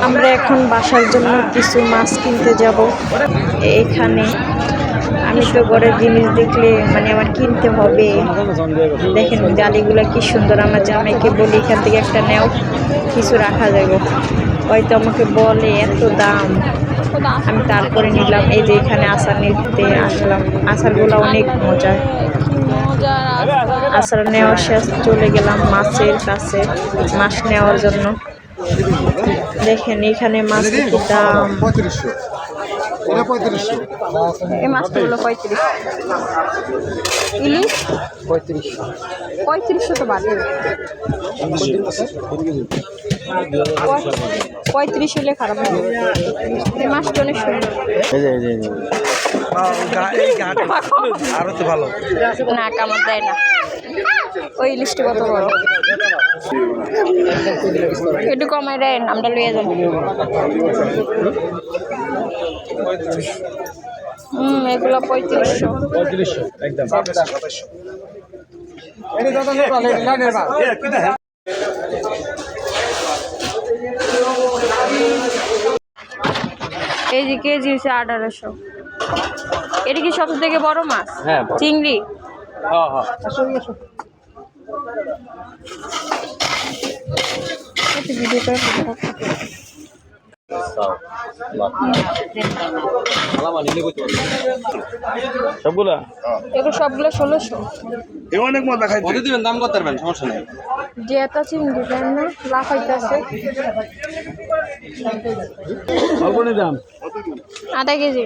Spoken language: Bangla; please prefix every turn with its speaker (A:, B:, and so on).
A: আমরা এখন বাসার জন্য কিছু মাছ কিনতে যাব। এখানে আমি তো ঘরের জিনিস দেখলে মানে আমার কিনতে হবে। দেখেন জালিগুলো কি সুন্দর। আমার জামাইকে বলি এখান থেকে একটা নেও, কিছু রাখা যাবে। হয়তো আমাকে বলে এত দাম, আমি তারপরে নিলাম। এই যে এখানে আচার নিতে আসলাম। আচারগুলো অনেক মজার। আচার নেওয়ার শেষ চলে গেলাম মাছের কাছে মাছ নেওয়ার জন্য। দেখেন এখানে মাছ কি দাম। এই মাছটা হলো 35, ইলিশ 3500 তো বাড়বে। 35 হলে খারাপ হবে। এই মাছটা অনেক সুন্দর।
B: আরো তো ভালো
A: না, কামড় দেয় না। ওই ইলিশটা কত বড়, একটু কমাই দেন, আমরা লইয়া যাবো। এগুলো 3500
B: একদম।
A: এই যে কেজি হচ্ছে 1800। এটা কি সব থেকে বড় মাছ?
B: হ্যাঁ,
A: চিংড়ি।
B: সবগুলা
A: এগুলো সবগুলো 1600।
B: অনেক মজা খাই দিবেন, দাম করতে পারবেন, সমস্যা নেই।
A: জেতা চিংড়ি দেন না, লাফাইতেছে।
B: দাম
A: আধা কেজি।